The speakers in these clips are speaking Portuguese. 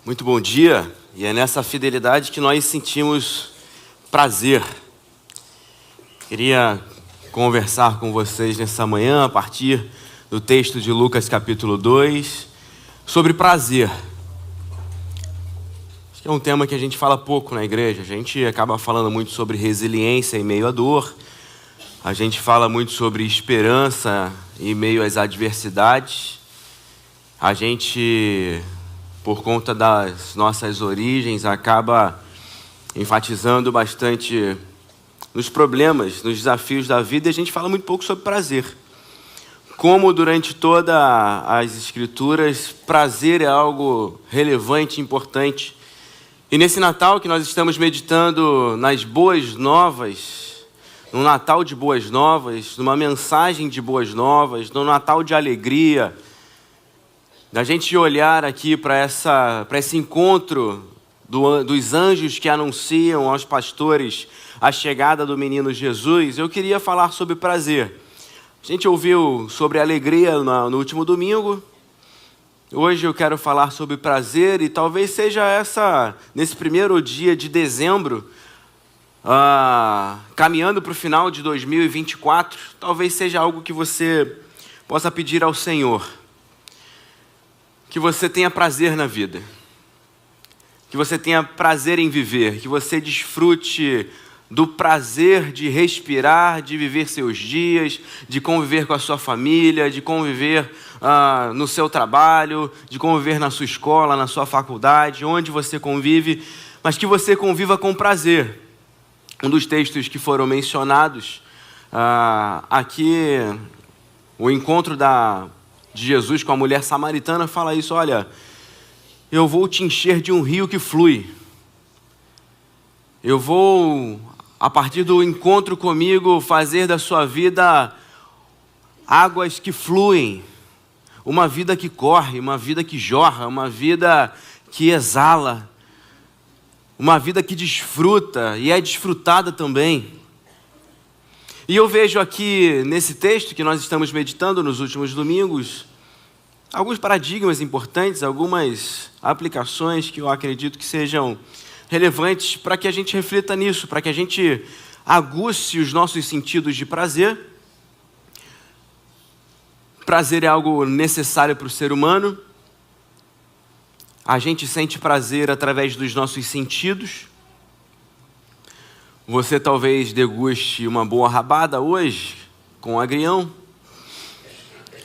Muito bom dia, e é nessa fidelidade que nós sentimos prazer. Queria conversar com vocês nessa manhã, a partir do texto de Lucas capítulo 2, sobre prazer. Acho que é um tema que a gente fala pouco na igreja. A gente acaba falando muito sobre resiliência em meio à dor, a gente fala muito sobre esperança em meio às adversidades, a gente, por conta das nossas origens, acaba enfatizando bastante nos problemas, nos desafios da vida, e a gente fala muito pouco sobre prazer. Como durante todas as Escrituras, prazer é algo relevante, importante. E nesse Natal que nós estamos meditando nas boas novas, no Natal de boas novas, numa mensagem de boas novas, no Natal de alegria, da gente olhar aqui para esse encontro dos anjos que anunciam aos pastores a chegada do menino Jesus, eu queria falar sobre prazer. A gente ouviu sobre alegria no último domingo. Hoje eu quero falar sobre prazer, e talvez seja nesse primeiro dia de dezembro, caminhando para o final de 2024, talvez seja algo que você possa pedir ao Senhor. Que você tenha prazer na vida, que você tenha prazer em viver, que você desfrute do prazer de respirar, de viver seus dias, de conviver com a sua família, de conviver no seu trabalho, de conviver na sua escola, na sua faculdade, onde você convive, mas que você conviva com prazer. Um dos textos que foram mencionados aqui, o encontro de Jesus com a mulher samaritana, fala isso: olha, eu vou te encher de um rio que flui. Eu vou, a partir do encontro comigo, fazer da sua vida águas que fluem, uma vida que corre, uma vida que jorra, uma vida que exala, uma vida que desfruta e é desfrutada também. E eu vejo aqui nesse texto que nós estamos meditando nos últimos domingos, alguns paradigmas importantes, algumas aplicações que eu acredito que sejam relevantes para que a gente reflita nisso, para que a gente aguce os nossos sentidos de prazer. Prazer é algo necessário para o ser humano. A gente sente prazer através dos nossos sentidos. Você talvez deguste uma boa rabada hoje, com agrião,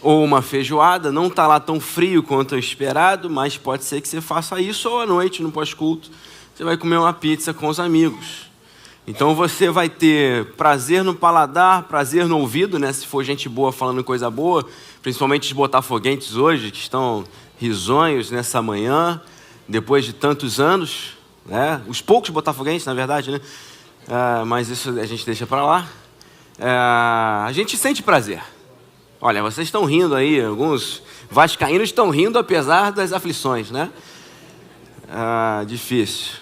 ou uma feijoada. Não está lá tão frio quanto o esperado, mas pode ser que você faça isso, ou à noite, no pós-culto, você vai comer uma pizza com os amigos. Então você vai ter prazer no paladar, prazer no ouvido, né? Se for gente boa falando coisa boa, principalmente os botafoguenses hoje, que estão risonhos nessa manhã, depois de tantos anos, né? Os poucos botafoguenses, na verdade, né? Mas isso a gente deixa para lá. A gente sente prazer. Olha, vocês estão rindo aí, alguns vascaínos estão rindo apesar das aflições, né? Difícil.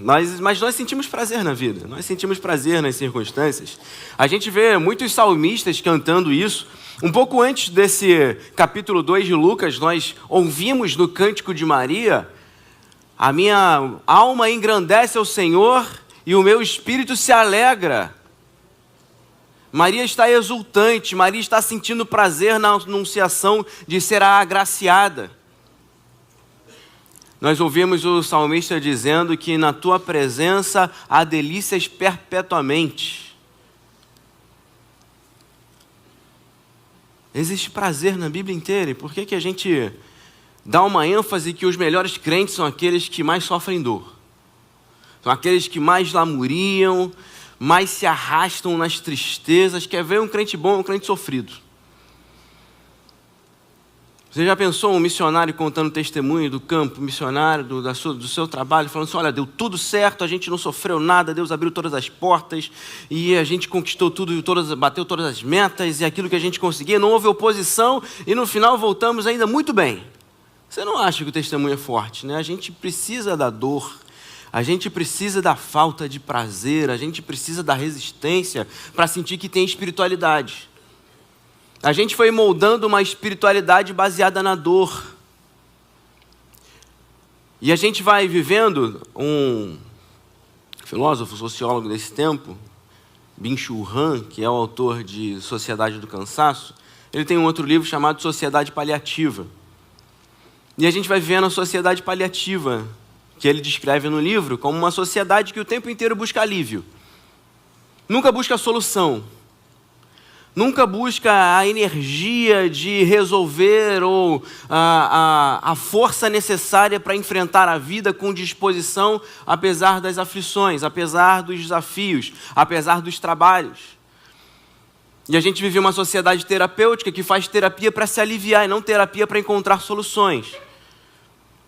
Mas nós sentimos prazer na vida, nós sentimos prazer nas circunstâncias. A gente vê muitos salmistas cantando isso. Um pouco antes desse capítulo 2 de Lucas, nós ouvimos no Cântico de Maria: a minha alma engrandece ao Senhor e o meu espírito se alegra. Maria está exultante, Maria está sentindo prazer na anunciação de ser a agraciada. Nós ouvimos o salmista dizendo que na tua presença há delícias perpetuamente. Existe prazer na Bíblia inteira. E por que a gente dá uma ênfase que os melhores crentes são aqueles que mais sofrem dor? São aqueles que mais lamuriam, mais se arrastam nas tristezas. Quer ver um crente bom, um crente sofrido? Você já pensou um missionário contando testemunho do campo, missionário do seu trabalho, falando assim: olha, deu tudo certo, a gente não sofreu nada, Deus abriu todas as portas e a gente conquistou tudo, bateu todas as metas e aquilo que a gente conseguia, não houve oposição e no final voltamos ainda muito bem. Você não acha que o testemunho é forte, né? A gente precisa da dor, a gente precisa da falta de prazer, a gente precisa da resistência para sentir que tem espiritualidade. A gente foi moldando uma espiritualidade baseada na dor. E a gente vai vivendo um filósofo, sociólogo desse tempo, Byung-Chul Han, que é o autor de Sociedade do Cansaço, ele tem um outro livro chamado Sociedade Paliativa. E a gente vai vendo a sociedade paliativa, que ele descreve no livro, como uma sociedade que o tempo inteiro busca alívio. Nunca busca solução. Nunca busca a energia de resolver ou a força necessária para enfrentar a vida com disposição, apesar das aflições, apesar dos desafios, apesar dos trabalhos. E a gente vive uma sociedade terapêutica que faz terapia para se aliviar e não terapia para encontrar soluções.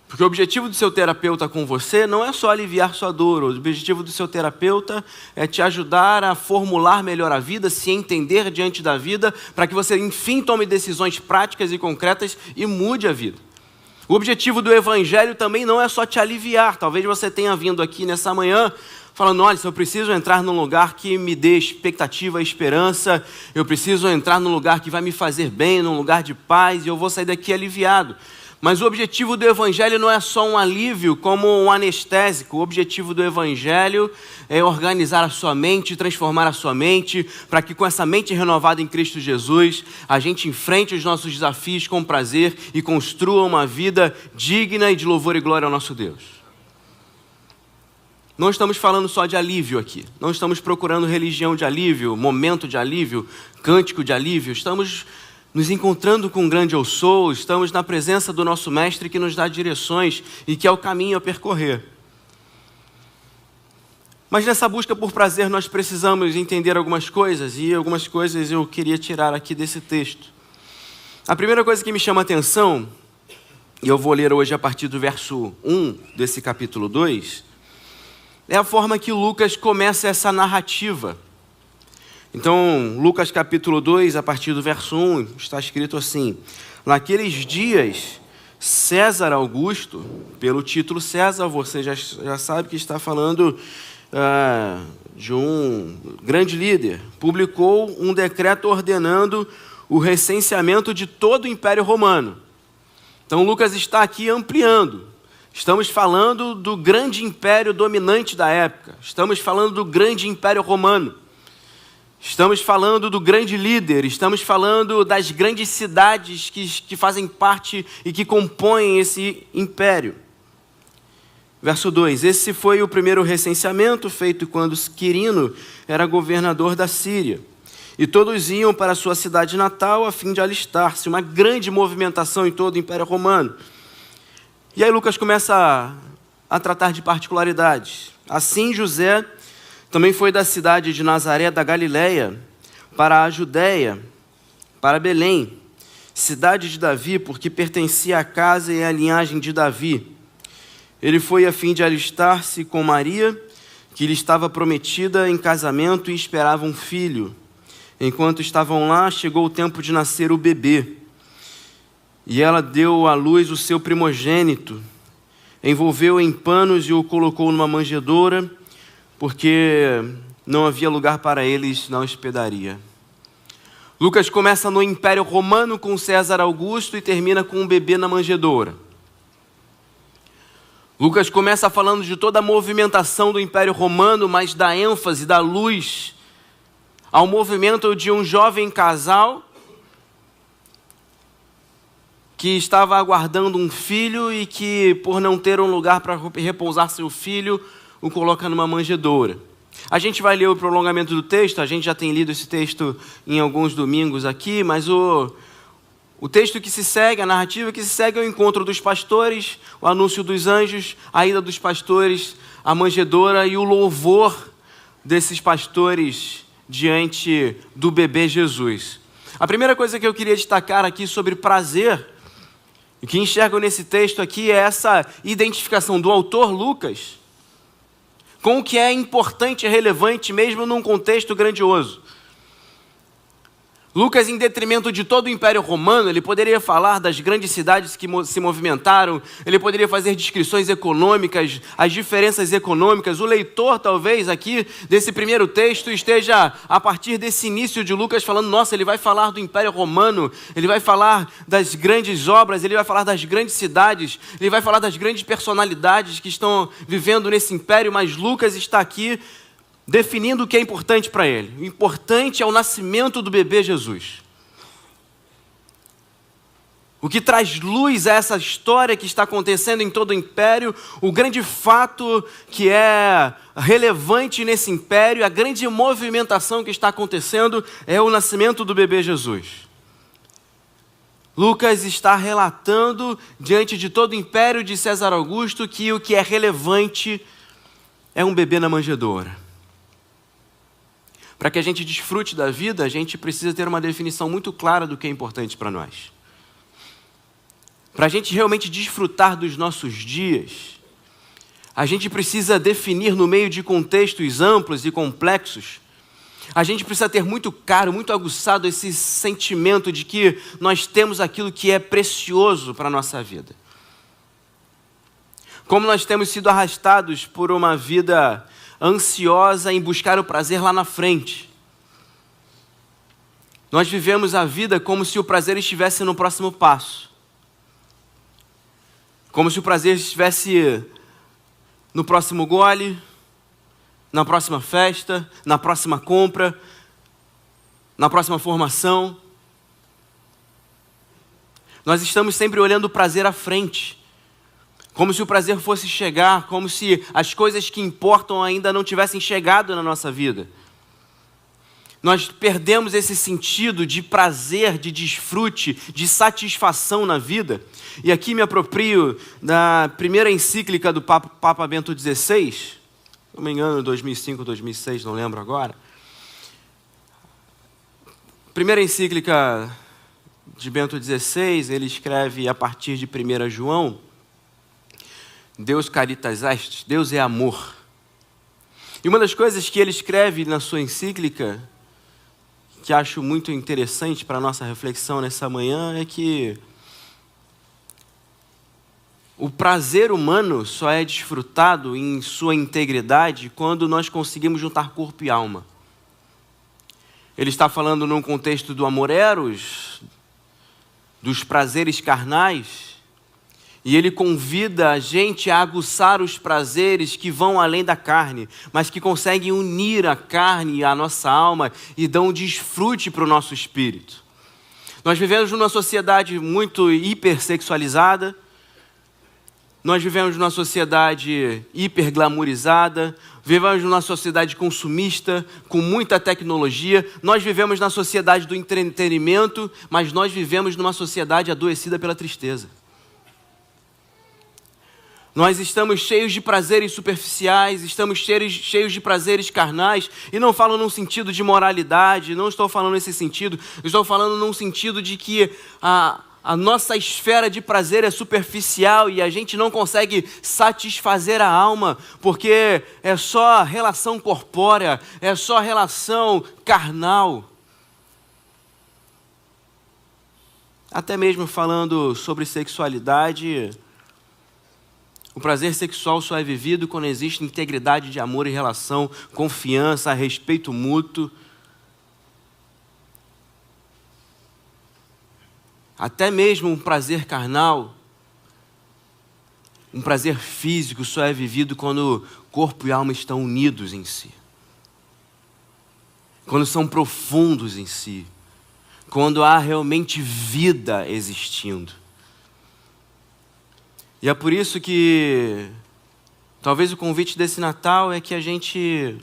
Porque o objetivo do seu terapeuta com você não é só aliviar sua dor. O objetivo do seu terapeuta é te ajudar a formular melhor a vida, se entender diante da vida, para que você, enfim, tome decisões práticas e concretas e mude a vida. O objetivo do Evangelho também não é só te aliviar. Talvez você tenha vindo aqui nessa manhã falando, olha, se eu preciso entrar num lugar que me dê expectativa e esperança, eu preciso entrar num lugar que vai me fazer bem, num lugar de paz, e eu vou sair daqui aliviado. Mas o objetivo do Evangelho não é só um alívio, como um anestésico. O objetivo do Evangelho é organizar a sua mente, transformar a sua mente, para que com essa mente renovada em Cristo Jesus, a gente enfrente os nossos desafios com prazer e construa uma vida digna e de louvor e glória ao nosso Deus. Não estamos falando só de alívio aqui. Não estamos procurando religião de alívio, momento de alívio, cântico de alívio. Estamos nos encontrando com um grande eu sou, estamos na presença do nosso Mestre que nos dá direções e que é o caminho a percorrer. Mas nessa busca por prazer nós precisamos entender algumas coisas, e algumas coisas eu queria tirar aqui desse texto. A primeira coisa que me chama a atenção, e eu vou ler hoje a partir do verso 1 desse capítulo 2, é a forma que Lucas começa essa narrativa. Então, Lucas capítulo 2, a partir do verso 1, está escrito assim: naqueles dias, César Augusto, pelo título César, você já sabe que está falando de um grande líder, publicou um decreto ordenando o recenseamento de todo o Império Romano. Então, Lucas está aqui ampliando. Estamos falando do grande império dominante da época. Estamos falando do grande Império Romano. Estamos falando do grande líder, estamos falando das grandes cidades que fazem parte e que compõem esse império. Verso 2, esse foi o primeiro recenseamento feito quando Quirino era governador da Síria. E todos iam para a sua cidade natal a fim de alistar-se, uma grande movimentação em todo o Império Romano. E aí Lucas começa a tratar de particularidades. Assim José também foi da cidade de Nazaré da Galileia para a Judéia, para Belém, cidade de Davi, porque pertencia à casa e à linhagem de Davi. Ele foi a fim de alistar-se com Maria, que lhe estava prometida em casamento e esperava um filho. Enquanto estavam lá, chegou o tempo de nascer o bebê. E ela deu à luz o seu primogênito, envolveu em panos e o colocou numa manjedoura, porque não havia lugar para eles na hospedaria. Lucas começa no Império Romano com César Augusto e termina com um bebê na manjedoura. Lucas começa falando de toda a movimentação do Império Romano, mas dá ênfase, dá luz ao movimento de um jovem casal que estava aguardando um filho e que, por não ter um lugar para repousar seu filho, o coloca numa manjedoura. A gente vai ler o prolongamento do texto, a gente já tem lido esse texto em alguns domingos aqui, mas o texto que se segue, a narrativa que se segue é o encontro dos pastores, o anúncio dos anjos, a ida dos pastores, a manjedoura e o louvor desses pastores diante do bebê Jesus. A primeira coisa que eu queria destacar aqui sobre prazer, o que enxergo nesse texto aqui é essa identificação do autor Lucas com o que é importante e relevante mesmo num contexto grandioso. Lucas, em detrimento de todo o Império Romano, ele poderia falar das grandes cidades que se movimentaram, ele poderia fazer descrições econômicas, as diferenças econômicas. O leitor, talvez, aqui desse primeiro texto, esteja, a partir desse início de Lucas, falando, nossa, ele vai falar do Império Romano, ele vai falar das grandes obras, ele vai falar das grandes cidades, ele vai falar das grandes personalidades que estão vivendo nesse império, mas Lucas está aqui definindo o que é importante para ele. O importante é o nascimento do bebê Jesus. O que traz luz a essa história que está acontecendo em todo o império, o grande fato que é relevante nesse império, a grande movimentação que está acontecendo é o nascimento do bebê Jesus. Lucas está relatando diante de todo o império de César Augusto que o que é relevante é um bebê na manjedoura. Para que a gente desfrute da vida, a gente precisa ter uma definição muito clara do que é importante para nós. Para a gente realmente desfrutar dos nossos dias, a gente precisa definir no meio de contextos amplos e complexos. A gente precisa ter muito claro, muito aguçado esse sentimento de que nós temos aquilo que é precioso para a nossa vida. Como nós temos sido arrastados por uma vida ansiosa em buscar o prazer lá na frente. Nós vivemos a vida como se o prazer estivesse no próximo passo. Como se o prazer estivesse no próximo gole, na próxima festa, na próxima compra, na próxima formação. Nós estamos sempre olhando o prazer à frente. Como se o prazer fosse chegar, como se as coisas que importam ainda não tivessem chegado na nossa vida. Nós perdemos esse sentido de prazer, de desfrute, de satisfação na vida. E aqui me aproprio da primeira encíclica do Papa Bento XVI, se não me engano, 2005, 2006, não lembro agora. Primeira encíclica de Bento XVI, ele escreve a partir de 1 João, Deus caritas est, Deus é amor. E uma das coisas que ele escreve na sua encíclica, que acho muito interessante para a nossa reflexão nessa manhã, é que o prazer humano só é desfrutado em sua integridade quando nós conseguimos juntar corpo e alma. Ele está falando num contexto do amor eros, dos prazeres carnais, e ele convida a gente a aguçar os prazeres que vão além da carne, mas que conseguem unir a carne e a nossa alma e dão desfrute para o nosso espírito. Nós vivemos numa sociedade muito hipersexualizada, nós vivemos numa sociedade hiperglamourizada, vivemos numa sociedade consumista, com muita tecnologia, nós vivemos na sociedade do entretenimento, mas nós vivemos numa sociedade adoecida pela tristeza. Nós estamos cheios de prazeres superficiais, estamos cheios de prazeres carnais, e não falo num sentido de moralidade, não estou falando nesse sentido, estou falando num sentido de que a nossa esfera de prazer é superficial e a gente não consegue satisfazer a alma, porque é só relação corpórea, é só relação carnal. Até mesmo falando sobre sexualidade, o prazer sexual só é vivido quando existe integridade de amor e relação, confiança, respeito mútuo. Até mesmo um prazer carnal, um prazer físico só é vivido quando corpo e alma estão unidos em si. Quando são profundos em si. Quando há realmente vida existindo. E é por isso que talvez o convite desse Natal é que a gente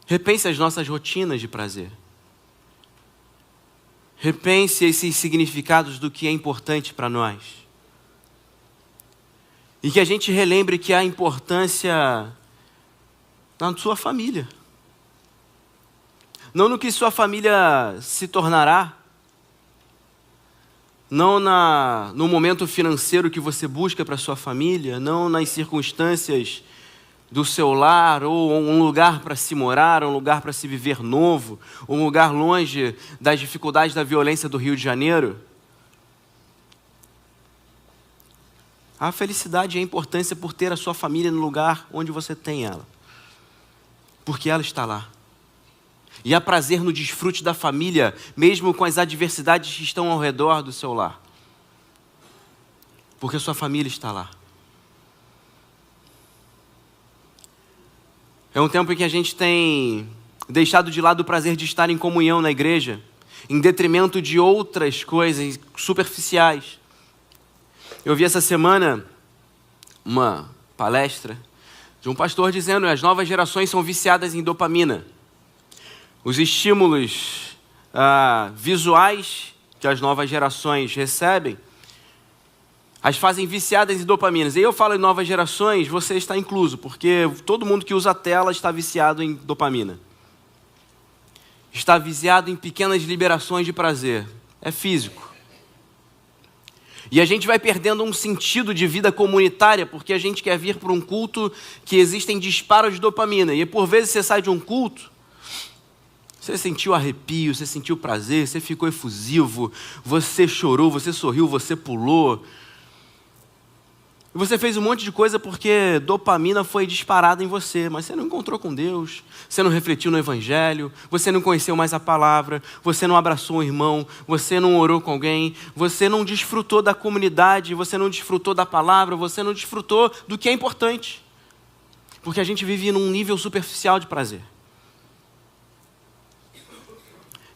repense as nossas rotinas de prazer. Repense esses significados do que é importante para nós. E que a gente relembre que há importância na sua família. Não no que sua família se tornará, não no momento financeiro que você busca para sua família, não nas circunstâncias do seu lar, ou um lugar para se morar, um lugar para se viver novo, um lugar longe das dificuldades da violência do Rio de Janeiro. A felicidade e a importância por ter a sua família no lugar onde você tem ela. Porque ela está lá. E há prazer no desfrute da família, mesmo com as adversidades que estão ao redor do seu lar. Porque a sua família está lá. É um tempo em que a gente tem deixado de lado o prazer de estar em comunhão na igreja, em detrimento de outras coisas superficiais. Eu vi essa semana uma palestra de um pastor dizendo que as novas gerações são viciadas em dopamina. Os estímulos visuais que as novas gerações recebem as fazem viciadas em dopaminas. E eu falo em novas gerações, você está incluso, porque todo mundo que usa a tela está viciado em dopamina. Está viciado em pequenas liberações de prazer. É físico. E a gente vai perdendo um sentido de vida comunitária, porque a gente quer vir para um culto que existem disparos de dopamina. E por vezes você sai de um culto, você sentiu arrepio, você sentiu prazer, você ficou efusivo, você chorou, você sorriu, você pulou. E você fez um monte de coisa porque dopamina foi disparada em você, mas você não encontrou com Deus, você não refletiu no Evangelho, você não conheceu mais a palavra, você não abraçou um irmão, você não orou com alguém, você não desfrutou da comunidade, você não desfrutou da palavra, você não desfrutou do que é importante. Porque a gente vive num nível superficial de prazer.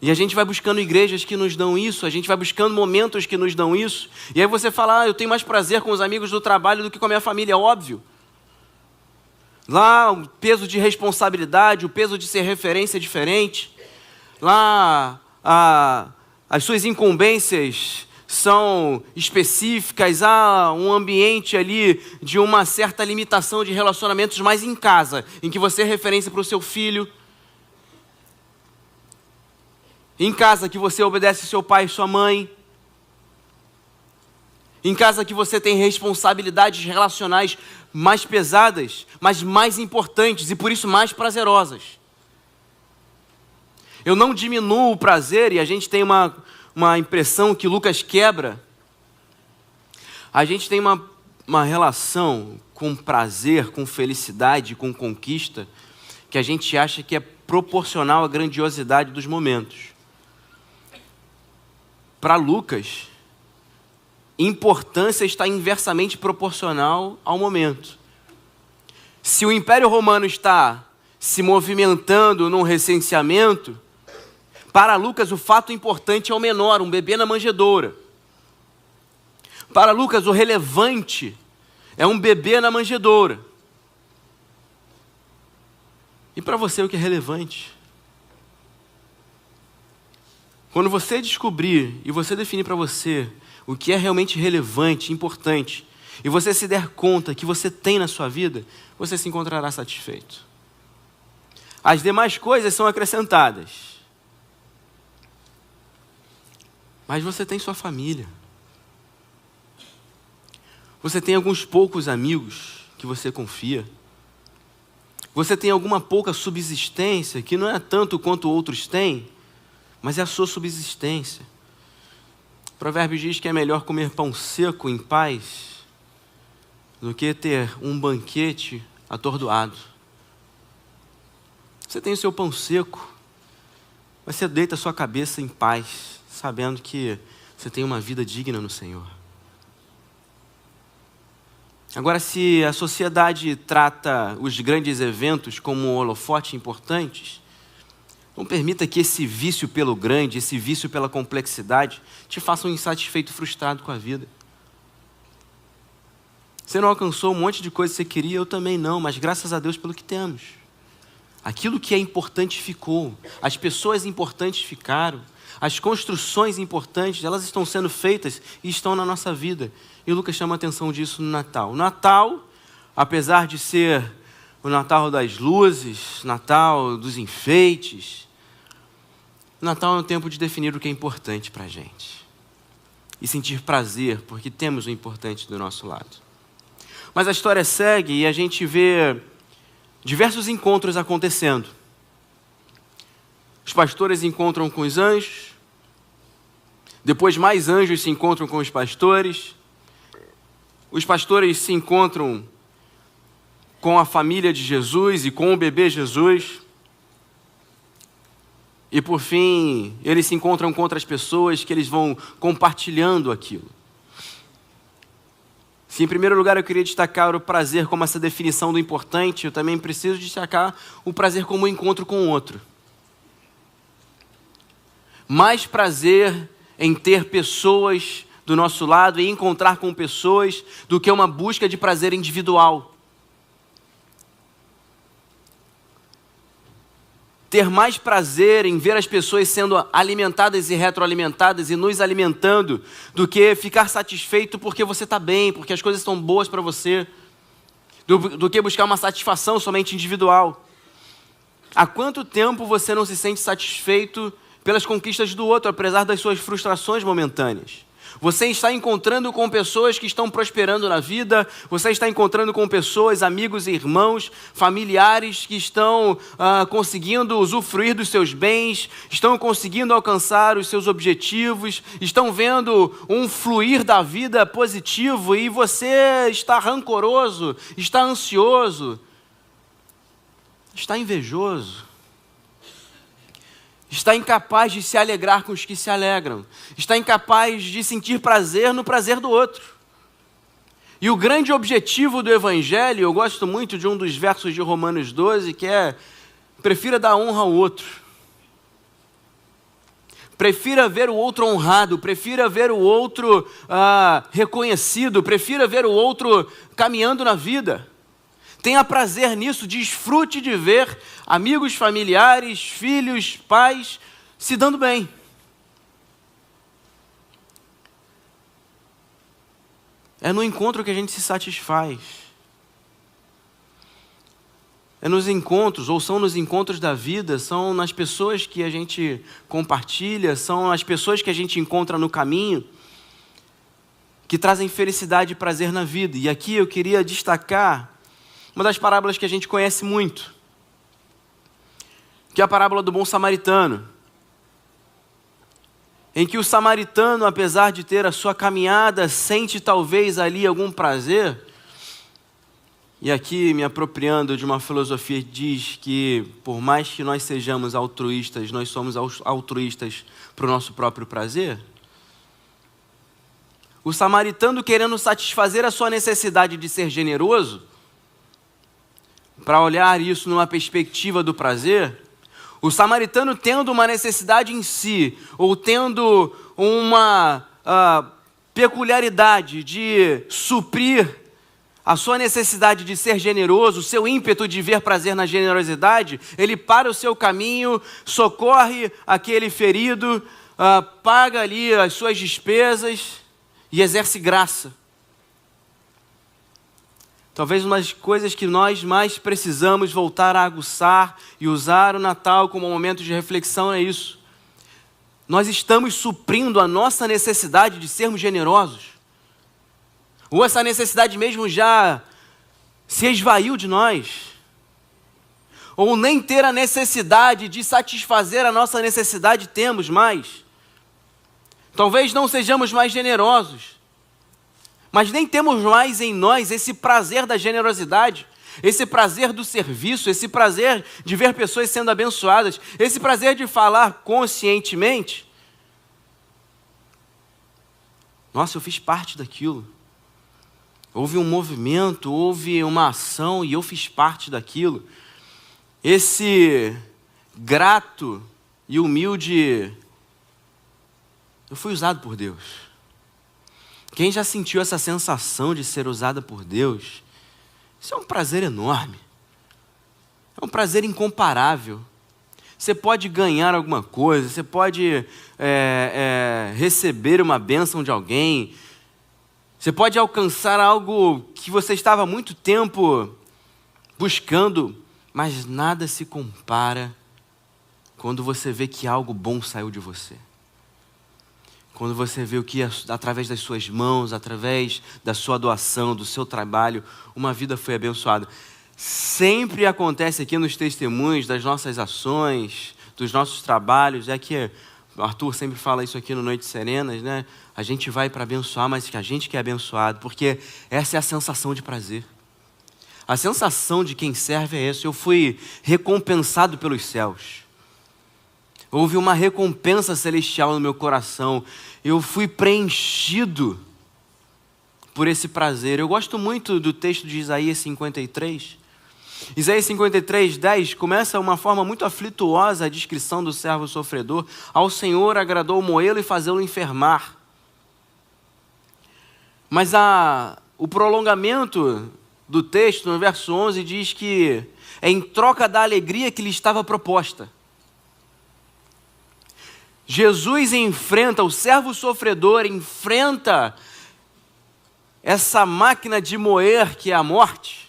E a gente vai buscando igrejas que nos dão isso, a gente vai buscando momentos que nos dão isso. E aí você fala, eu tenho mais prazer com os amigos do trabalho do que com a minha família, é óbvio. Lá o peso de responsabilidade, o peso de ser referência é diferente. Lá as suas incumbências são específicas, há um ambiente ali de uma certa limitação de relacionamentos mais em casa, em que você é referência para o seu filho. Em casa que você obedece seu pai e sua mãe. Em casa que você tem responsabilidades relacionais mais pesadas, mas mais importantes e por isso mais prazerosas. Eu não diminuo o prazer, e a gente tem uma impressão que Lucas quebra. A gente tem uma relação com prazer, com felicidade, com conquista, que a gente acha que é proporcional à grandiosidade dos momentos. Para Lucas, importância está inversamente proporcional ao momento. Se o Império Romano está se movimentando num recenseamento, para Lucas o fato importante é o menor, um bebê na manjedoura. Para Lucas o relevante é um bebê na manjedoura. E para você o que é relevante? Quando você descobrir e você definir para você o que é realmente relevante, importante, e você se der conta que você tem na sua vida, você se encontrará satisfeito. As demais coisas são acrescentadas. Mas você tem sua família. Você tem alguns poucos amigos que você confia. Você tem alguma pouca subsistência que não é tanto quanto outros têm, mas é a sua subsistência. O provérbio diz que é melhor comer pão seco em paz do que ter um banquete atordoado. Você tem o seu pão seco, mas você deita a sua cabeça em paz, sabendo que você tem uma vida digna no Senhor. Agora, se a sociedade trata os grandes eventos como holofote importantes, não permita que esse vício pelo grande, esse vício pela complexidade, te faça um insatisfeito, frustrado com a vida. Você não alcançou um monte de coisa que você queria, eu também não, mas graças a Deus pelo que temos. Aquilo que é importante ficou, as pessoas importantes ficaram, as construções importantes, elas estão sendo feitas e estão na nossa vida. E Lucas chama a atenção disso no Natal. O Natal, apesar de ser o Natal das luzes, Natal dos enfeites, o Natal é um tempo de definir o que é importante para a gente. E sentir prazer, porque temos o importante do nosso lado. Mas a história segue e a gente vê diversos encontros acontecendo. Os pastores encontram com os anjos, depois mais anjos se encontram com os pastores se encontram com a família de Jesus e com o bebê Jesus, e por fim, eles se encontram com outras pessoas que eles vão compartilhando aquilo. Se em primeiro lugar eu queria destacar o prazer como essa definição do importante, eu também preciso destacar o prazer como um encontro com o outro. Mais prazer em ter pessoas do nosso lado e encontrar com pessoas do que uma busca de prazer individual. Ter mais prazer em ver as pessoas sendo alimentadas e retroalimentadas e nos alimentando do que ficar satisfeito porque você está bem, porque as coisas estão boas para você, do que buscar uma satisfação somente individual. Há quanto tempo você não se sente satisfeito pelas conquistas do outro, apesar das suas frustrações momentâneas? Você está encontrando com pessoas que estão prosperando na vida, você está encontrando com pessoas, amigos e irmãos, familiares que estão conseguindo usufruir dos seus bens, estão conseguindo alcançar os seus objetivos, estão vendo um fluir da vida positivo e você está rancoroso, está ansioso, está invejoso. Está incapaz de se alegrar com os que se alegram. Está incapaz de sentir prazer no prazer do outro. E o grande objetivo do Evangelho, eu gosto muito de um dos versos de Romanos 12, que é: prefira dar honra ao outro. Prefira ver o outro honrado, prefira ver o outro reconhecido, prefira ver o outro caminhando na vida. Tenha prazer nisso, desfrute de ver amigos, familiares, filhos, pais se dando bem. É no encontro que a gente se satisfaz. É nos encontros, ou são nos encontros da vida, são nas pessoas que a gente compartilha, são as pessoas que a gente encontra no caminho, que trazem felicidade e prazer na vida. E aqui eu queria destacar uma das parábolas que a gente conhece muito, que é a parábola do bom samaritano, em que o samaritano, apesar de ter a sua caminhada, sente talvez ali algum prazer. E aqui, me apropriando de uma filosofia, diz que por mais que nós sejamos altruístas, nós somos altruístas para o nosso próprio prazer. O samaritano, querendo satisfazer a sua necessidade de ser generoso, para olhar isso numa perspectiva do prazer, o samaritano tendo uma necessidade em si, ou tendo uma peculiaridade de suprir a sua necessidade de ser generoso, o seu ímpeto de ver prazer na generosidade, ele para o seu caminho, socorre aquele ferido, paga ali as suas despesas e exerce graça. Talvez uma das coisas que nós mais precisamos voltar a aguçar e usar o Natal como um momento de reflexão é isso. Nós estamos suprindo a nossa necessidade de sermos generosos? Ou essa necessidade mesmo já se esvaiu de nós? Ou nem ter a necessidade de satisfazer a nossa necessidade temos mais? Talvez não sejamos mais generosos, mas nem temos mais em nós esse prazer da generosidade, esse prazer do serviço, esse prazer de ver pessoas sendo abençoadas, esse prazer de falar conscientemente: nossa, eu fiz parte daquilo. Houve um movimento, houve uma ação e eu fiz parte daquilo. Esse grato e humilde: eu fui usado por Deus. Quem já sentiu essa sensação de ser usada por Deus? Isso é um prazer enorme. É um prazer incomparável. Você pode ganhar alguma coisa, você pode receber uma bênção de alguém, você pode alcançar algo que você estava há muito tempo buscando, mas nada se compara quando você vê que algo bom saiu de você. Quando você vê o que através das suas mãos, através da sua doação, do seu trabalho, uma vida foi abençoada. sempre acontece aqui nos testemunhos das nossas ações, dos nossos trabalhos, é que o Arthur sempre fala isso aqui no Noites Serenas, né? A gente vai para abençoar, mas que a gente que é abençoado, porque essa é a sensação de prazer. A sensação de quem serve é essa. Eu fui recompensado pelos céus. Houve uma recompensa celestial no meu coração. Eu fui preenchido por esse prazer. Eu gosto muito do texto de Isaías 53. Isaías 53, 10 começa uma forma muito aflituosa a descrição do servo sofredor. Ao Senhor agradou moê-lo e fazê-lo enfermar. Mas o prolongamento do texto, no verso 11, diz que é em troca da alegria que lhe estava proposta. Jesus enfrenta, o servo sofredor enfrenta essa máquina de moer que é a morte,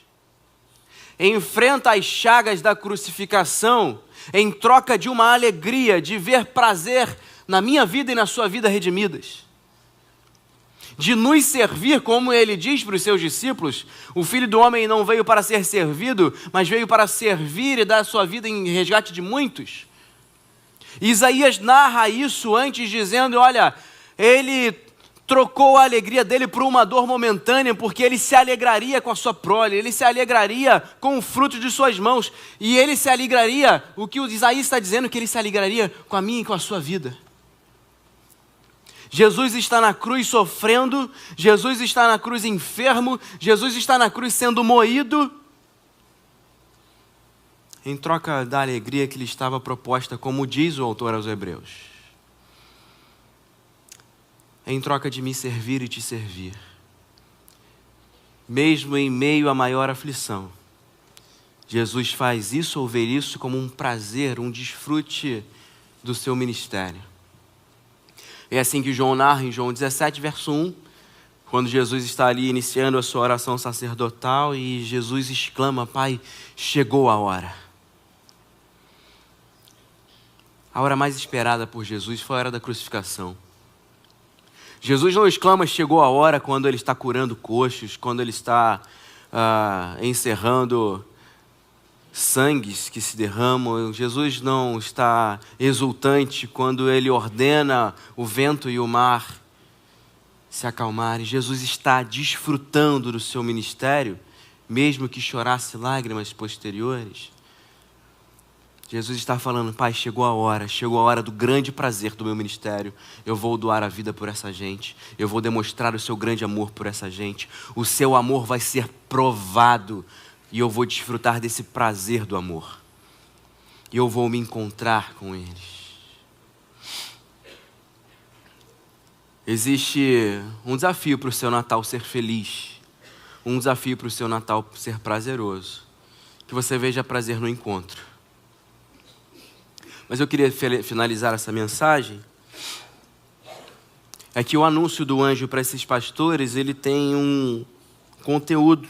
enfrenta as chagas da crucificação em troca de uma alegria de ver prazer na minha vida e na sua vida redimidas. De nos servir, como ele diz para os seus discípulos, o Filho do Homem não veio para ser servido, mas veio para servir e dar a sua vida em resgate de muitos. Isaías narra isso antes dizendo, olha, ele trocou a alegria dele por uma dor momentânea, porque ele se alegraria com a sua prole, ele se alegraria com o fruto de suas mãos, e ele se alegraria, o que o Isaías está dizendo, que ele se alegraria com a minha e com a sua vida. Jesus está na cruz sofrendo, Jesus está na cruz enfermo, Jesus está na cruz sendo moído, em troca da alegria que lhe estava proposta, como diz o autor aos Hebreus. Em troca de me servir e te servir. Mesmo em meio à maior aflição, Jesus faz isso ou ver isso como um prazer, um desfrute do seu ministério. É assim que João narra em João 17, verso 1, quando Jesus está ali iniciando a sua oração sacerdotal e Jesus exclama, Pai, chegou a hora. A hora mais esperada por Jesus foi a hora da crucificação. Jesus não exclama, chegou a hora, quando ele está curando coxos, quando ele está encerrando sangues que se derramam. Jesus não está exultante quando ele ordena o vento e o mar se acalmarem. Jesus está desfrutando do seu ministério, mesmo que chorasse lágrimas posteriores. Jesus está falando, Pai, chegou a hora do grande prazer do meu ministério. Eu vou doar a vida por essa gente. Eu vou demonstrar o seu grande amor por essa gente. O seu amor vai ser provado e eu vou desfrutar desse prazer do amor. E eu vou me encontrar com eles. Existe um desafio para o seu Natal ser feliz. Um desafio para o seu Natal ser prazeroso. Que você veja prazer no encontro. Mas eu queria finalizar essa mensagem. É que o anúncio do anjo para esses pastores, ele tem um conteúdo.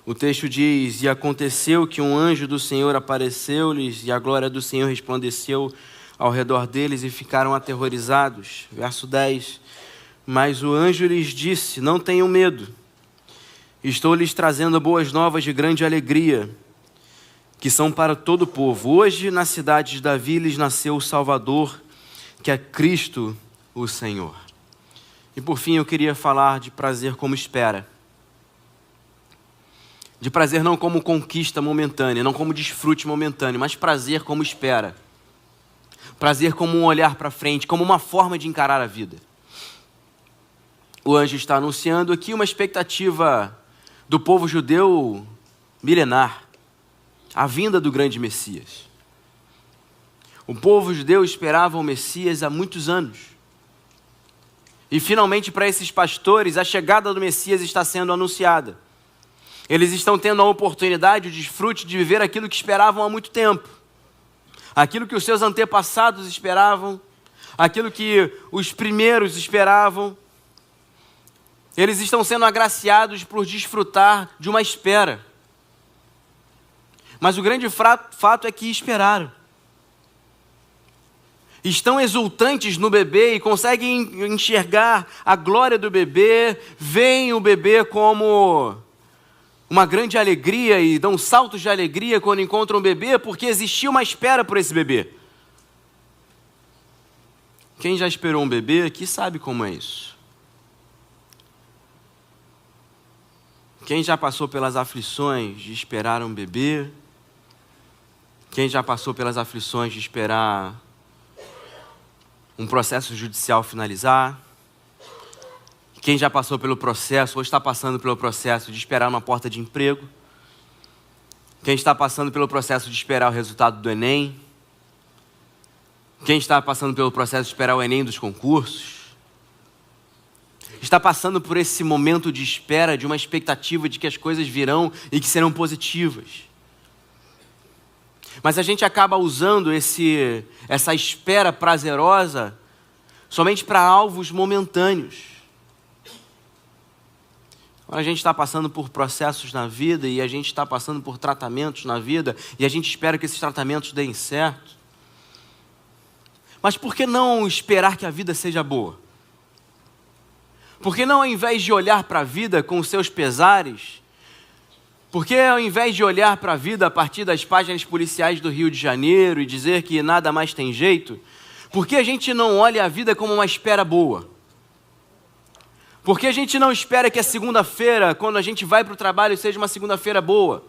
O texto diz, e aconteceu que um anjo do Senhor apareceu-lhes, e a glória do Senhor resplandeceu ao redor deles, e ficaram aterrorizados. Verso 10, mas o anjo lhes disse, não tenham medo, estou lhes trazendo boas novas de grande alegria, que são para todo o povo. Hoje, na cidade de Davi, lhes nasceu o Salvador, que é Cristo o Senhor. E por fim, eu queria falar de prazer como espera. De prazer não como conquista momentânea, não como desfrute momentâneo, mas prazer como espera. Prazer como um olhar para frente, como uma forma de encarar a vida. O anjo está anunciando aqui uma expectativa do povo judeu milenar. A vinda do grande Messias. O povo judeu esperava o Messias há muitos anos. E finalmente para esses pastores, a chegada do Messias está sendo anunciada. Eles estão tendo a oportunidade, o desfrute de viver aquilo que esperavam há muito tempo. Aquilo que os seus antepassados esperavam, aquilo que os primeiros esperavam. Eles estão sendo agraciados por desfrutar de uma espera. Mas o grande fato é que esperaram. Estão exultantes no bebê e conseguem enxergar a glória do bebê, veem o bebê como uma grande alegria e dão saltos de alegria quando encontram um bebê, porque existia uma espera por esse bebê. Quem já esperou um bebê aqui sabe como é isso. Quem já passou pelas aflições de esperar um bebê? Quem já passou pelas aflições de esperar um processo judicial finalizar? Quem já passou pelo processo ou está passando pelo processo de esperar uma porta de emprego? Quem está passando pelo processo de esperar o resultado do Enem? Quem está passando pelo processo de esperar o Enem dos concursos? Está passando por esse momento de espera, de uma expectativa de que as coisas virão e que serão positivas. Mas a gente acaba usando essa espera prazerosa somente para alvos momentâneos. Quando a gente está passando por processos na vida e a gente está passando por tratamentos na vida e a gente espera que esses tratamentos deem certo. Mas por que não esperar que a vida seja boa? Por que não, ao invés de olhar para a vida com os seus pesares, por que ao invés de olhar para a vida a partir das páginas policiais do Rio de Janeiro e dizer que nada mais tem jeito, por que a gente não olha a vida como uma espera boa? Por que a gente não espera que a segunda-feira, quando a gente vai para o trabalho, seja uma segunda-feira boa?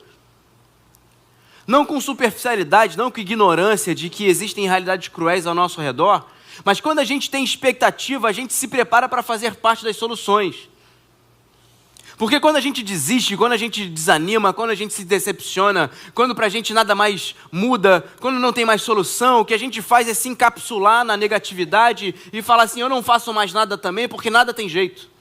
Não com superficialidade, não com ignorância de que existem realidades cruéis ao nosso redor, mas quando a gente tem expectativa, a gente se prepara para fazer parte das soluções. Porque quando a gente desiste, quando a gente desanima, quando a gente se decepciona, quando para a gente nada mais muda, quando não tem mais solução, o que a gente faz é se encapsular na negatividade e falar assim, eu não faço mais nada também porque nada tem jeito.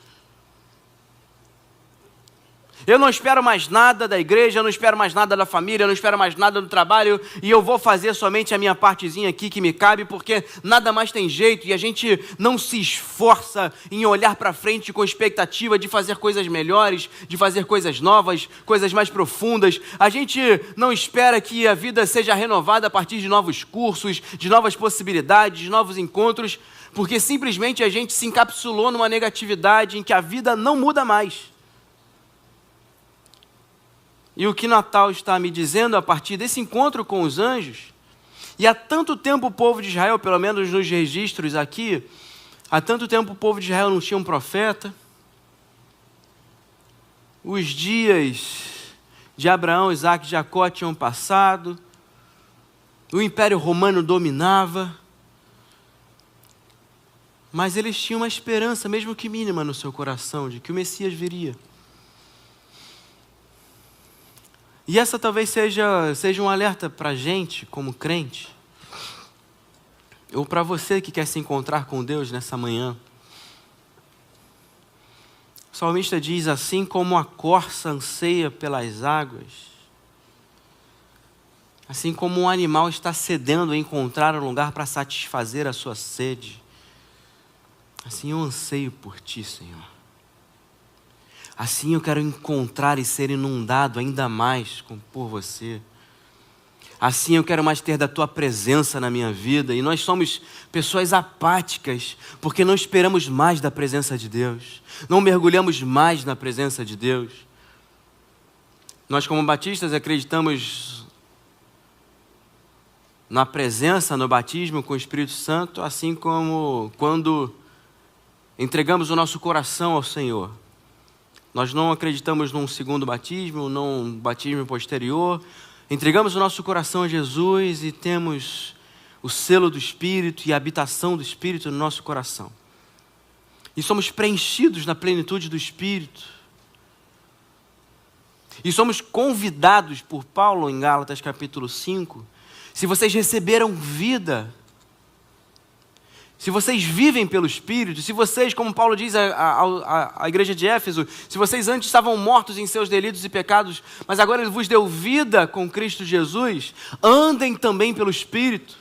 Eu não espero mais nada da igreja, eu não espero mais nada da família, eu não espero mais nada do trabalho e eu vou fazer somente a minha partezinha aqui que me cabe porque nada mais tem jeito e a gente não se esforça em olhar para frente com expectativa de fazer coisas melhores, de fazer coisas novas, coisas mais profundas. A gente não espera que a vida seja renovada a partir de novos cursos, de novas possibilidades, de novos encontros, porque simplesmente a gente se encapsulou numa negatividade em que a vida não muda mais. E o que Natal está me dizendo a partir desse encontro com os anjos, e há tanto tempo o povo de Israel, pelo menos nos registros aqui, há tanto tempo o povo de Israel não tinha um profeta, os dias de Abraão, Isaac e Jacó tinham passado, o Império Romano dominava, mas eles tinham uma esperança, mesmo que mínima, no seu coração, de que o Messias viria. E essa talvez seja um alerta para a gente, como crente, ou para você que quer se encontrar com Deus nessa manhã. O salmista diz, assim como a corça anseia pelas águas, assim como um animal está sedendo em encontrar um lugar para satisfazer a sua sede, assim eu anseio por ti, Senhor. Assim eu quero encontrar e ser inundado ainda mais por você. Assim eu quero mais ter da tua presença na minha vida. E nós somos pessoas apáticas, porque não esperamos mais da presença de Deus. Não mergulhamos mais na presença de Deus. Nós como batistas acreditamos na presença, no batismo com o Espírito Santo, assim como quando entregamos o nosso coração ao Senhor. Nós não acreditamos num segundo batismo, num batismo posterior. Entregamos o nosso coração a Jesus e temos o selo do Espírito e a habitação do Espírito no nosso coração. E somos preenchidos na plenitude do Espírito. E somos convidados por Paulo em Gálatas capítulo 5. Se vocês receberam vida, se vocês vivem pelo Espírito, se vocês, como Paulo diz à igreja de Éfeso, se vocês antes estavam mortos em seus delitos e pecados, mas agora Ele vos deu vida com Cristo Jesus, andem também pelo Espírito,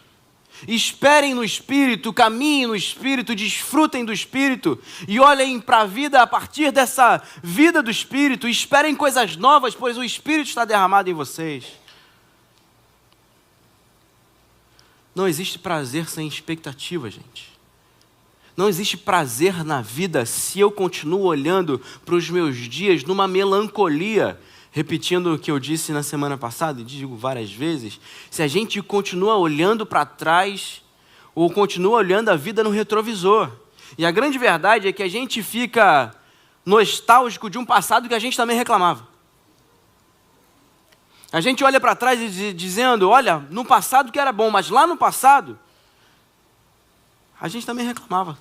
esperem no Espírito, caminhem no Espírito, desfrutem do Espírito e olhem para a vida a partir dessa vida do Espírito, esperem coisas novas, pois o Espírito está derramado em vocês. Não existe prazer sem expectativa, gente. Não existe prazer na vida se eu continuo olhando para os meus dias numa melancolia repetindo o que eu disse na semana passada, e digo várias vezes, se a gente continua olhando para trás ou continua olhando a vida no retrovisor. E a grande verdade é que a gente fica nostálgico de um passado que a gente também reclamava. A gente olha para trás dizendo, olha, no passado que era bom, mas lá no passado, a gente também reclamava.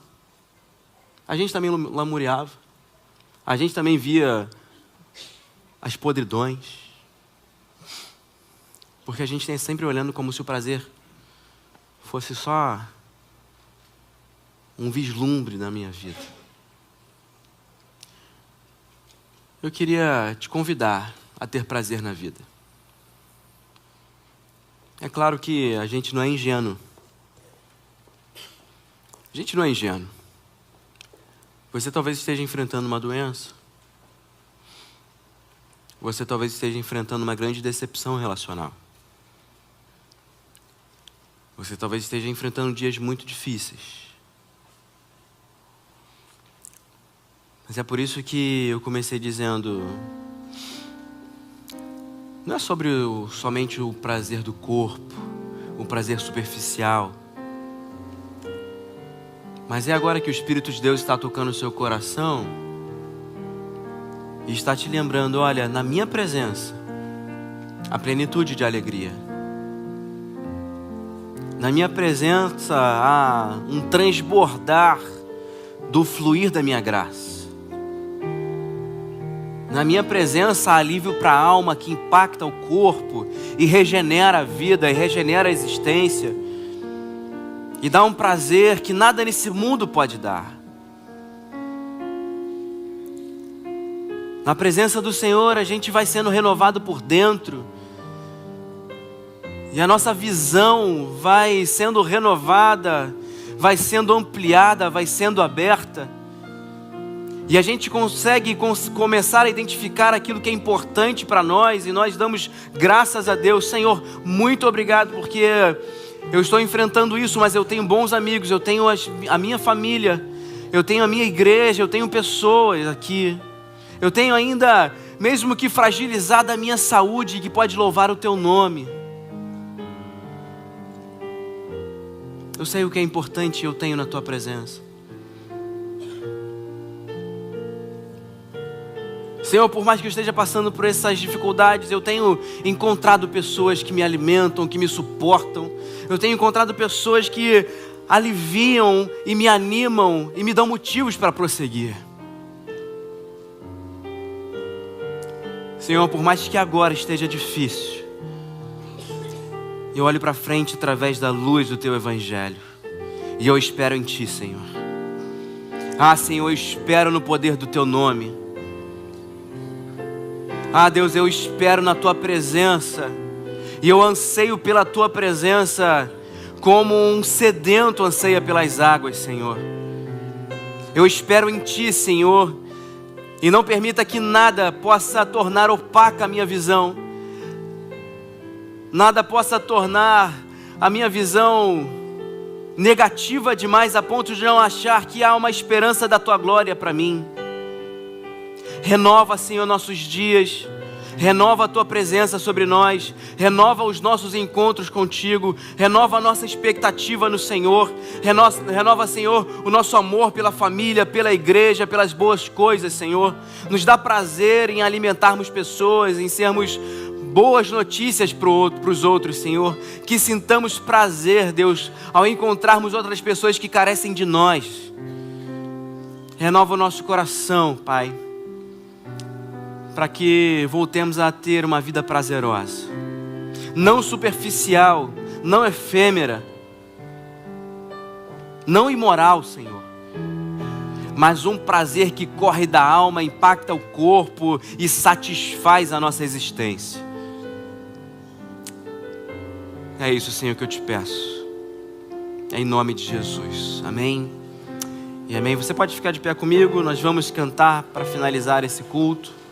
A gente também lamuriava. A gente também via as podridões. Porque a gente tem sempre olhando como se o prazer fosse só um vislumbre da minha vida. Eu queria te convidar a ter prazer na vida. É claro que a gente não é ingênuo. A gente não é ingênuo. Você talvez esteja enfrentando uma doença. Você talvez esteja enfrentando uma grande decepção relacional. Você talvez esteja enfrentando dias muito difíceis. Mas é por isso que eu comecei dizendo, não é sobre somente o prazer do corpo, o prazer superficial, mas é agora que o Espírito de Deus está tocando o seu coração e está te lembrando, olha, na minha presença, a plenitude de alegria. Na minha presença há um transbordar do fluir da minha graça. Na minha presença há alívio para a alma que impacta o corpo e regenera a vida e regenera a existência. E dá um prazer que nada nesse mundo pode dar. Na presença do Senhor a gente vai sendo renovado por dentro. E a nossa visão vai sendo renovada, vai sendo ampliada, vai sendo aberta. E a gente consegue começar a identificar aquilo que é importante para nós. E nós damos graças a Deus. Senhor, muito obrigado porque eu estou enfrentando isso, mas eu tenho bons amigos, eu tenho a minha família, eu tenho a minha igreja, eu tenho pessoas aqui. Eu tenho ainda, mesmo que fragilizada, a minha saúde que pode louvar o Teu nome. Eu sei o que é importante e eu tenho na Tua presença. Senhor, por mais que eu esteja passando por essas dificuldades, eu tenho encontrado pessoas que me alimentam, que me suportam. Eu tenho encontrado pessoas que aliviam e me animam e me dão motivos para prosseguir. Senhor, por mais que agora esteja difícil, eu olho para frente através da luz do Teu Evangelho e eu espero em Ti, Senhor. Ah, Senhor, eu espero no poder do Teu nome. Ah, Deus, eu espero na Tua presença e eu anseio pela Tua presença como um sedento anseia pelas águas, Senhor. Eu espero em Ti, Senhor, e não permita que nada possa tornar opaca a minha visão, nada possa tornar a minha visão negativa demais a ponto de não achar que há uma esperança da Tua glória para mim. Renova, Senhor, nossos dias, renova a Tua presença sobre nós, renova os nossos encontros contigo, renova a nossa expectativa no Senhor, renova, Senhor, o nosso amor pela família, pela igreja, pelas boas coisas, Senhor. Nos dá prazer em alimentarmos pessoas, em sermos boas notícias para os outros, Senhor. Que sintamos prazer, Deus, ao encontrarmos outras pessoas que carecem de nós. Renova o nosso coração, Pai, para que voltemos a ter uma vida prazerosa, não superficial, não efêmera, não imoral, Senhor, mas um prazer que corre da alma, impacta o corpo e satisfaz a nossa existência. É isso, Senhor, que eu te peço, em nome de Jesus, amém e amém. Você pode ficar de pé comigo, nós vamos cantar para finalizar esse culto.